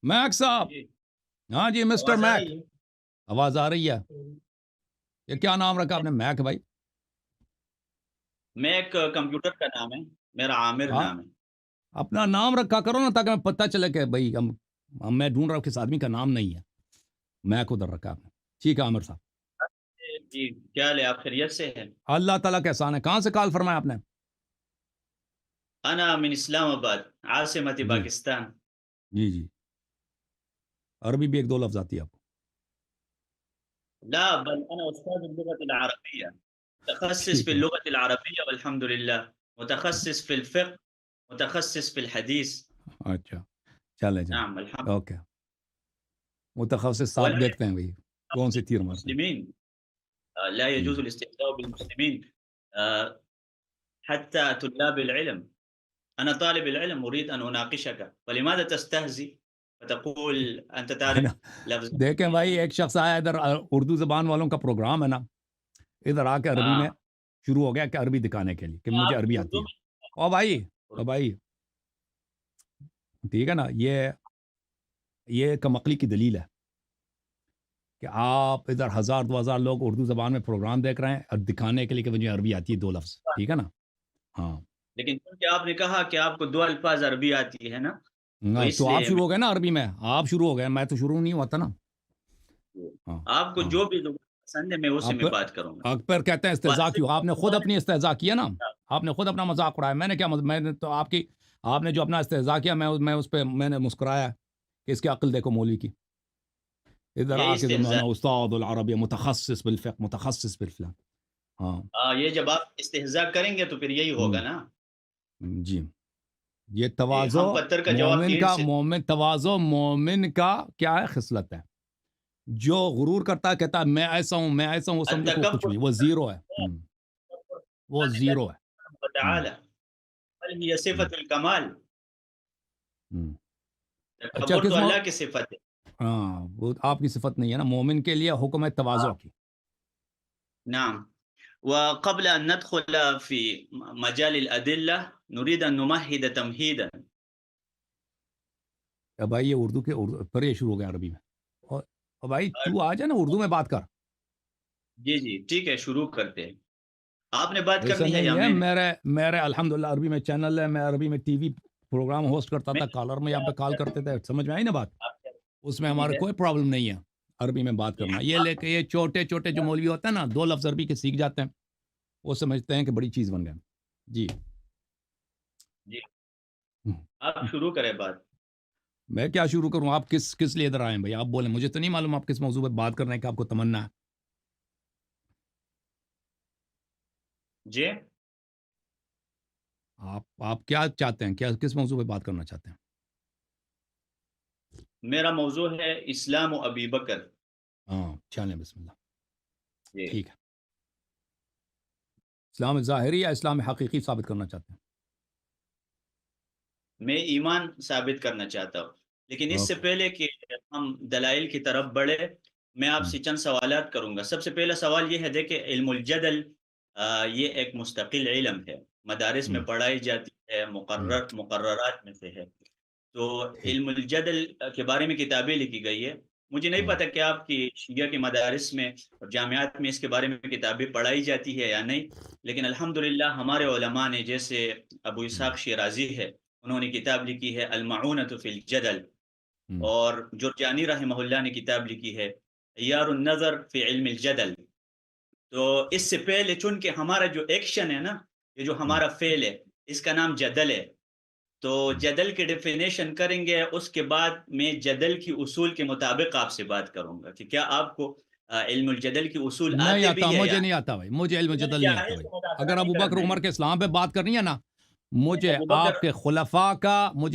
Mac साहब, जी, हाँ जी mister आवाज आ मैक, रही है? आवाज आ रही है। ये क्या नाम रखा आपने, मैक भाई? मैं एक कंप्यूटर का नाम है, मेरा आमिर हाँ, नाम है। अपना नाम रखा करो ना, ताकि हमें पता चले कि भाई मैं ढूंढ रहा हूँ किस आदमी का नाम नहीं है। मैक उधर रखा आपने। ठीक है आमिर साहब, जी, क्या हाल है? आप खैरियत से हैं? अल्लाह ताला का एहसान है। कहाँ से कॉल फरमाया आपने? अना मिन इस्लामाबाद, आसिमत जी पाकिस्तान। जी जी, अरबी भी एक दो लफ्ज आती है आपको? ला बल अना उस्ताद اللुगत अल-अरबिया, मुतखस्सिस ठीक फिल है, लुगत अल-अरबिया वल्हम्दुलिल्लाह, मुतखस्सिस फिल फिक्ह, मुतखस्सिस फिल हदीस। अच्छा, चले चले, नाम अल्हम्द ओके। मुतखस्सिस साहब वला देखते हैं भाई कौन सी तीर मारते हैं। मुस्लिमीन ला जी, यजूज़ु अल-इस्तिहज़ाउ बिल मुस्लिमीन हत्ता तुल्लाब अल-इल्म। أنا طالب العلم أريد أن أناقشك، فلماذا تستهزئ وتقول أنت है تعرف ना? لفظ देखें भाई, العربية؟ एक शख्स आया इधर, उर्दू जबान वालों का प्रोग्राम है ना, इधर आके अरबी में हाँ, शुरू हो गया कि अरबी दिखाने के लिए कि तो मुझे आप अरबी आती उर्दू है। में ओ भाई, ओ उर्दू भाई, ठीक है ना, ये कमकली की दलील है कि आप इधर 1000 2000 लोग उर्दू ज़बान में प्रोग्राम देख रहे हैं और दिखाने के लिए कि मुझे अरबी आती है, 2 लफ्ज़, ठीक है ना? हाँ। लेकिन क्योंकि आपने कहा कि आपको 2 अल्फ़ाज़ अरबी आती है ना, तो ना तो आप इसलिए शुरू मैं हो गए ना अरबी में, आप शुरू हो गए, मैं तो शुरू नहीं हुआ था ना। हाँ, आपको हाँ। जो भी लुग़त पसंद है, मैं उसी आप में बात करूँगा। आप फिर कहते हैं इस्तेज़ा वाज़िह क्यों? आपने खुद तौर अपनी इस्तेज़ा किया ना, आपने खुद अपना मज़ाक उड़ाया। मैंने क्या मैंने तो आपने जो अपना इस्तेज़ा किया, मैं उस पे मैंने मुस्कुराया कि इसकी अक्ल देखो मौलवी की। इधर यही आके इस्तेहज़ा ज़माना उस्ताद अल अरबिया मुतखस्सिस बिल फ़िक़्ह, मुतखस्सिस बिल फ़लान। हाँ, ये जब आप इस्तेहज़ा करेंगे तो फिर यही होगा हुँ, ना। जी। ये जी, तवाज़ो हम पत्थर का जवाब ईंट से तवाज़ो मोमिन का क्या है, ख़िसलत है। जो गुरूर करता है, कहता है मैं ऐसा हूँ, मैं ऐसा हूँ, वो समझो कि वो कुछ التكبر भी, वो ज़ीरो है। वो ज़ीरो है। سبحانه हुँ, وتعالى बल हिय हुँ, सिफ़तुल कमाल। हुँ। अच्छा, तकब्बुर तो अल्लाह की सिफ़त है। हाँ, वो आपकी सिफ़त नहीं है ना, मोमिन के लिए हुक्म है तवाज़ुअ की। نعم. وقبل أن ندخل في مجال الأدلة نريد أن نمهد تمهيدا. अब भाई ये फिर ये शुरू हो गया अरबी में। और भाई तू आ जा ना, उर्दू में बात कर। जी जी ठीक है, शुरू करते हैं। आपने बात ऐसा करनी है नहीं या है, मैंने? मेरे मेरे अल्हम्दुलिल्लाह अरबी में चैनल है, मैं अरबी में टीवी प्रोग्राम होस्ट करता मैं था, कॉलर में यहाँ पे आप कॉल क्या करते थे, समझ में आई ना बात? आप क्या उसमें उम्मीद हमारा है कोई प्रॉब्लम नहीं है अरबी में बात जी करना। ये लेके ये छोटे-छोटे जो मौलवी होते हैं ना, 2 लफ्ज़ अरबी के सीख जाते हैं, वो समझते हैं कि बड़ी चीज़ बन गए। जी। जी, हुँ, आप हुँ। शुरू करें बात। मैं क्या शुरू करूँ? आप किस लिए इधर आए हैं भई? आप बोलें, मुझे तो नहीं मालूम आप किस मौज़ू पे बात करने का आपको तमन्ना है। जी, आप क्या चाहते हैं? क्या किस मौज़ू पे बात करना चाहते हैं? मेरा मौजू है इस्लाम व अबी बकर। हाँ, चलें बिस्मिल्लाह। जी, ठीक है। इस्लाम ज़ाहिरी या इस्लाम हकीकी साबित करना चाहते हैं? मैं ईमान साबित करना चाहता हूँ। लेकिन इससे ओके। पहले कि हम दलाइल की तरफ बढ़े, मैं हुँ, आपसे चंद सवालात करूँगा। सबसे पहला सवाल ये है, देखिए इल्मुल जदल ये एक मुस्तकिल इल्म है, मदारिस में हुँ, पढ़ाई जाती है, हुँ। मुकर्ररात में से है। तो ठीक। इल्मुल जदल के बारे में किताबें लिखी गई है। मुझे नहीं हाँ, पता कि आपकी शिया की मदारिस में और जामियात में इसके बारे में किताबें पढ़ाई जाती है या नहीं, लेकिन अल्हम्दुलिल्लाह हमारे उलमा ने, जैसे अबू हुँ, इसहाक शिराज़ी है, उन्होंने किताब लिखी है अल-मऊनतु फ़िल जदल, हुँ, और जुरजानी रहमहुल्लाह ने किताब लिखी है इयारुन नज़र फ़ी इल्मिल जदल। तो इससे पहले चूँकि के हमारा जो एक्शन है ना, ये जो हुँ, हमारा फ़ेल है, इसका नाम जदल है। तो हुँ। जदल की डेफ़िनेशन करेंगे, उसके बाद मैं जदल की उसूल के मुताबिक आपसे बात करूँगा कि क्या आपको इल्मुल जदल के उसूल नहीं आते भी आता, है या मुझे नहीं? नहीं आता भाई, मुझे इल्म मैंने जदल नहीं आता जाहिल भाई। से मुज़ाकरा अगर नहीं अबू बकर करना है। उमर के इस्लाम पे बात करनी है ना, मैंने मुझे अबू बकर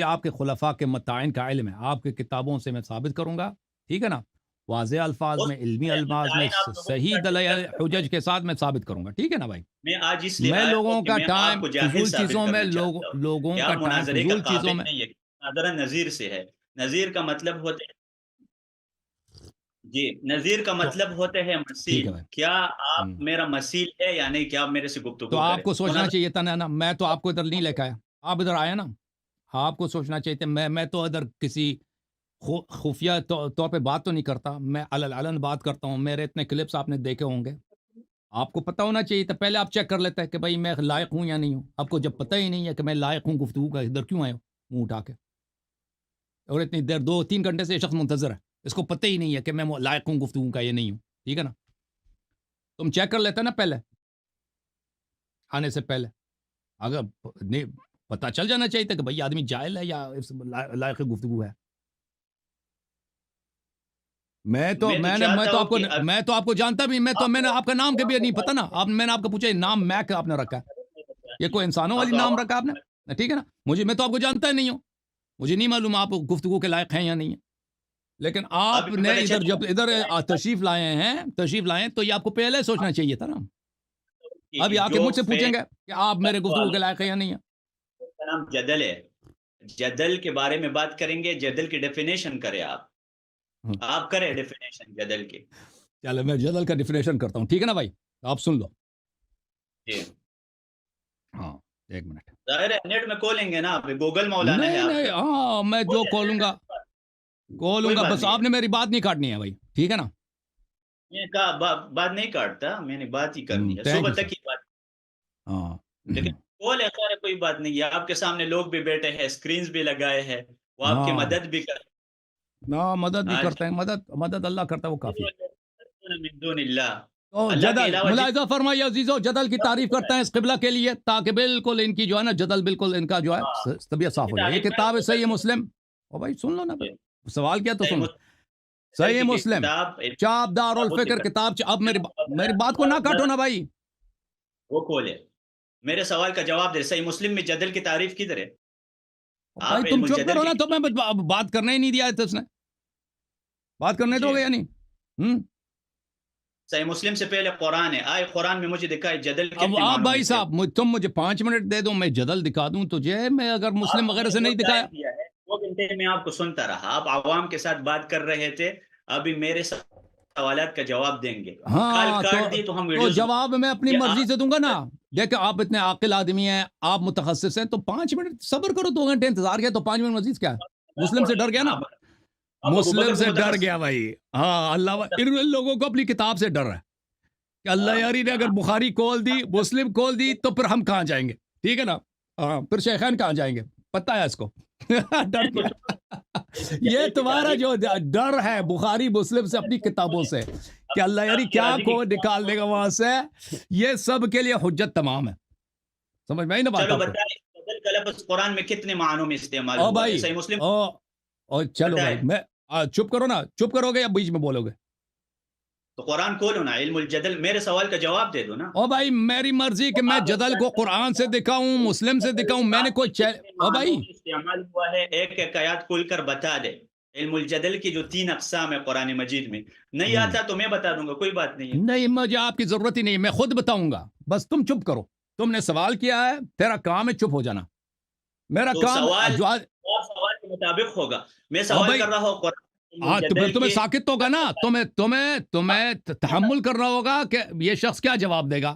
आपके खुलफ़ा के मताइन का इल्म है। आपकी किताबों से मैं साबित करूँगा, ठीक है ना? वाज़ेह अल्फ़ाज़ उस में, इल्मी अल्फ़ाज़ में, मुतायन आप लोगों को सही सर्टिफ़ाई दलाइल कर सकते हुज्जज हैं। के साथ मैं साबित करूँगा, ठीक है ना भाई? मैं आज इसलिए मैं आया हूँ लोगों कि का मैं टाइम आपको जाहिल फ़िज़ूल साबित चीज़ों में, करना चाहता हूँ कि लोगों का आप टाइम मुनाज़रे का फ़िज़ूल चीज़ों काबिल में। नहीं है। मुनाज़रा नज़ीर से है। नज़ीर का मतलब होता है जी, नज़ीर का तो मतलब होता है ठीक है मसील। भाई। क्या आप हुँ। मेरा मसील है या नहीं? क्या आप मेरे से तो गुफ्तगू करें? आपको सोचना मुनाज़रा चाहिए था ना, मैं तो आपको इधर नहीं लेके आया। आप इधर आए ना, आपको सोचना चाहिए था। मैं तो इधर किसी خفیہ طور پہ بات تو نہیں کرتا، میں علن بات کرتا ہوں، میرے اتنے کلپس آپ نے دیکھے ہوں گے، آپ کو پتہ ہونا چاہیے تھا، پہلے آپ چیک کر لیتے ہیں کہ بھائی میں لائق ہوں یا نہیں ہوں، آپ کو جب پتہ ہی نہیں ہے کہ میں لائق ہوں گفتگو کا، ادھر کیوں آئے ہو منہ اٹھا کے، اور اتنی دیر 2-3 گھنٹے سے یہ شخص منتظر ہے، اس کو پتہ ہی نہیں ہے کہ میں لائق ہوں گفتگو کا یا نہیں ہوں، ٹھیک ہے نا؟ تم چیک کر لیتے نا پہلے آنے سے پہلے، اگر نہیں پتہ چل جانا چاہیے تھا کہ بھائی آدمی جاہل ہے یا لائق گفتگو ہے. میں تو آپ کو جانتا بھی، میں نے آپ کا نام کے بھی نہیں پتا نا، میں نے آپ کو پوچھا نام میک آپ نے رکھا ہے، یہ کوئی انسانوں والی نام رکھا آپ نے، ٹھیک ہے نا؟ میں تو آپ کو جانتا ہی نہیں ہوں، مجھے نہیں معلوم آپ گفتگو کے لائق ہیں یا نہیں ہیں، لیکن آپ نے جب ادھر تشریف لائے تو یہ آپ کو پہلے سوچنا چاہیے تھا نا. ابھی آ کے مجھ سے پوچھیں گے کہ آپ میرے گفتگو کے لائق ہیں یا نہیں ہیں. نام جدل ہے، جدل کے بارے میں بات کریں گے، جدل کی ڈیفینیشن کریں آپ کریں ڈیفینیشن جدل کی. چلو میں جدل کا ڈیفینیشن کرتا ہوں، ٹھیک ہے نا بھائی، آپ سن لو. جی ہاں ایک منٹ، ظاہر ہے نیٹ میں کھولیں گے نا، آپ گوگل مولانا ہے آپ نہیں، ہاں میں جو کھولوں گا بس آپ نے میری بات نہیں کاٹنی ہے بھائی، ٹھیک ہے نا؟ میں کہا بات نہیں کاٹتا، میں نے بات ہی کرنی ہے، صبح تک کی بات. ہاں لیکن کال ہے، خیر کوئی بات نہیں ہے، آپ کے سامنے لوگ بھی بیٹھے ہیں، سکرینز بھی لگائے ہیں، وہ آپ کی مدد بھی کریں. مدد بھی کرتے ہیں، مدد اللہ کرتا ہے، وہ کافی ہے. من دون اللہ، تو اللہ کے جدل علاوہ ملاحظہ فرمائیے عزیزو، جدل کی تعریف کرتے ہیں اس قبلہ کے لیے تاکہ بالکل ان کی جو ہے نا جدل بالکل ان کا جو ہے طبیعت صاف ہو جائے. یہ کتاب ہے صحیح مسلم، او بھائی سن لو نا، سوال کیا تو سن. صحیح مسلم چاپ دار الفکر کتاب، اب میری بات کو نہ کاٹو نا بھائی، وہ کھولے، میرے سوال کا جواب دے. صحیح مسلم میں جدل کی تعریف کدھر ہے؟ بھائی تم چپ کرو نا، تو میں بات کرنے ہی نہیں دیا ہے، اس نے بات کرنے دو گے یا نہیں؟ صحیح مسلم سے پہلے قرآن ہے، آئے قرآن میں مجھے دکھائے جدل اب آپ بھائی صاحب تم مجھے 5 منٹ دے دو، میں جدل دکھا دوں تجھے، میں اگر مسلم وغیرہ سے نہیں دکھایا. 2 گھنٹے میں آپ کو سنتا رہا، آپ عوام کے ساتھ بات کر رہے تھے، ابھی میرے سوالات کا جواب دیں گے. ہاں تو جواب میں اپنی مرضی سے دوں گا نا. دیکھیں آپ اتنے عاقل آدمی ہیں، آپ متخصص ہیں، تو 5 منٹ صبر کرو، 2 گھنٹے انتظار کیا تو 5 منٹ مزید کیا ہے؟ مسلم سے ڈر گیا نا، مسلم سے ڈر گیا بھائی. ہاں اللہ ان لوگوں کو اپنی کتاب سے ڈر ہے کہ اللہ یاری نے اگر بخاری کھول دی، مسلم کھول دی، تو پھر ہم کہاں جائیں گے، ٹھیک ہے نا؟ ہاں پھر شیخین کہاں جائیں گے، پتہ ہے اس کو. ڈر گیا. یہ تمہارا جو ڈر ہے بخاری مسلم سے اپنی کتابوں سے کہ اللہ یاری کیا کو نکال دے گا وہاں سے، یہ سب کے لیے حجت تمام ہے. سمجھ میں آئی نا بات؟ چلو بتائیں بدل کا لفظ قرآن میں کتنے معنوں میں استعمال ہوا ہے؟ صحیح مسلم چلو بھائی میں چپ کرو نا، چپ کرو گے یا بیچ میں بولو گے؟ تو قرآن کھولو نا، علم الجدل، میرے سوال کا جواب دے دو نا. او بھائی میری مرضی کہ میں جدل کو قرآن سے دکھاؤں، مسلم سے دکھاؤں، میں نے کوئی او بھائی استعمال ہوا ہے، ایک ایک آیات کھول کر بتا دے. علم الجدل کی جو 3 اقسام ہے قرآن مجید میں، نہیں آتا تو میں بتا دوں گا، کوئی بات نہیں ہے. نہیں مجھے آپ کی ضرورت ہی نہیں، میں خود بتاؤں گا، بس تم چپ کرو. تم نے سوال کیا ہے، تیرا کام ہے چپ ہو جانا. میرا کام سوال کے مطابق ہوگا. میں سوال کر رہا ہوں قرآن. ہاں تو پھر تمہیں ساکت ہوگا نا، تمہیں تحمل کرنا ہوگا کہ یہ شخص کیا جواب دے گا.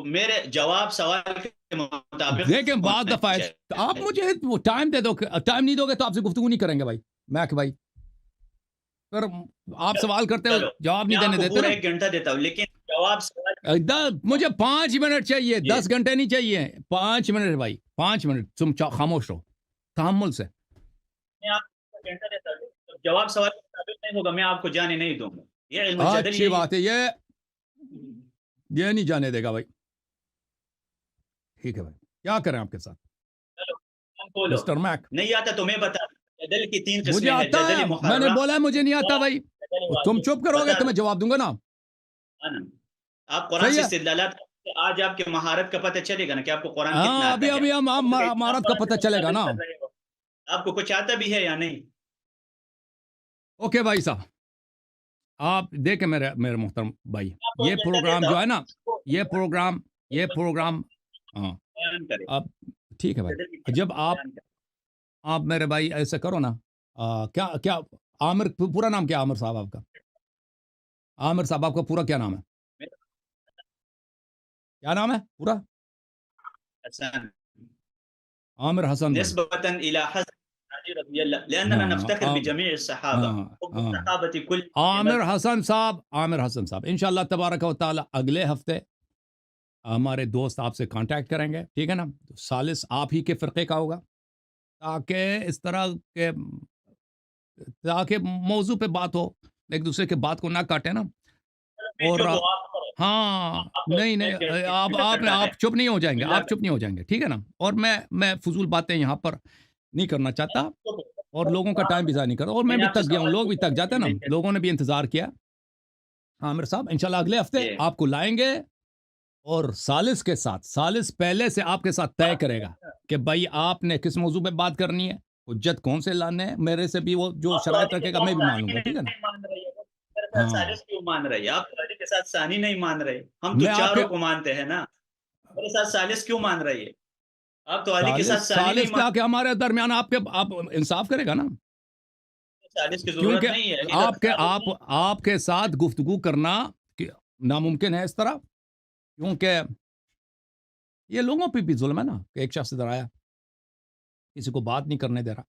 میرے جواب سوال کے مطابق دیکھیں بعض دفعہ آپ مجھے وہ ٹائم دے دو، ٹائم نہیں دو گے تو آپ سے گفتگو نہیں کریں گے بھائی. میک بھائی پھر آپ سوال کرتے ہو جواب نہیں دینے دیتے. 1 گھنٹہ دیتا ہوں لیکن جواب مجھے 5 منٹ چاہیے، 10 گھنٹے نہیں چاہیے. 5 منٹ بھائی، 5 منٹ تم خاموش رہو تحمل سے. میں آپ کو گھنٹہ دیتا ہوں، جواب سوال کے مطابق نہیں ہوگا میں آپ کو جانے نہیں دوں گا. یہ علم الجدل اچھی بات ہے، یہ نہیں جانے دے گا بھائی. ٹھیک ہے بھائی، کیا کریں آپ کے ساتھ مسٹر میک؟ نہیں آتا تو میں بتا دوں. جدل کی 3 قسمیں مجھے ہیں، آتا ہے، جدل میں محرم. نے بولا ہے مجھے نہیں آتا بھائی. تم چپ کرو گے تو میں جواب دوں گا نا. آپ قرآن سے استدلالات، آج آپ کے مہارت کا پتہ چلے گا نا کہ آپ کو قرآن کتنا آتا ہے. ابھی مہارت کا پتہ چلے گا نا. آپ کو کچھ آتا بھی ہے یا نہیں؟ اوکے بھائی صاحب، آپ دیکھیں میرے محترم بھائی، یہ پروگرام جو ہے نا، یہ پروگرام ہاں اب ٹھیک ہے بھائی. جب آپ میرے بھائی ایسے کرو نا، کیا عامر، پورا نام کیا عامر صاحب آپ کا؟ عامر صاحب آپ کا پورا کیا نام ہے؟ کیا نام ہے پورا؟ حسن. عامر حسن. نسبتاً الی حسن علي رضي الله لأننا हाँ نفتخر आम بجميع الصحابة हाँ حب हाँ الصحابة كلهم आमिर نعمة हसन साहब इंशाल्लाह तबारक व ताला अगले हफ्ते हमारे दोस्त आपसे कांटेक्ट करेंगे, ठीक है ना? तो सालिस आप ही के फ़िरक़े का होगा, ताकि इस तरह के ताकि मौज़ू पे बात हो, एक दूसरे के बात को ना काटें ना। में और जो दुआ करें हाँ, आप नहीं, नहीं एक एक करता है आप चुप नहीं हो जाएँगे, बिल्लाह आप चुप नहीं हो जाएँगे, ठीक है ना? और मैं फ़ुज़ूल बातें यहाँ पर नहीं करना चाहता और लोगों का टाइम भी ज़ाया नहीं कर रहा, और मैं मैंने भी आपसे थक गया हूँ, सवाल लोग भी पूछा थक है जाते कि हैं मैं ना, लोगों ने भी इंतज़ार किया। आमिर साहब इंशाल्लाह अगले हफ्ते ये आपको लाएँगे और सालिस के साथ, सालिस पहले से आपके साथ तय करेगा कि भाई आपने किस मौज़ू पे बात करनी है, हुज्जत कौन से लाने हैं, मेरे से भी वो जो आप तो शराइत अली के रखेगा साथ मैं भी मान सानी लूँगा, ठीक है ना? नहीं मान रही है, मेरे साथ हाँ, सालिस क्यों मान रही है? आप तो अली के साथ सानी नहीं मान रहे, हम तो मैं आपके चारों को मानते हैं ना, मेरे साथ सालिस क्यों मान रही है? आप तो अली के साथ सालिस सानी नहीं सालिस मान क्या कि हमारे दरमियान आप इंसाफ करेगा ना, सालिस की ज़रूरत क्योंकि नहीं है, इधर सालिस नहीं आपके साथ गुफ्तगू करना कि नामुमकिन है इस तरह, क्योंकि ये लोगों पे भी जुल्म है ना कि एक शख्स इधर आया, किसी को बात नहीं करने दे रहा।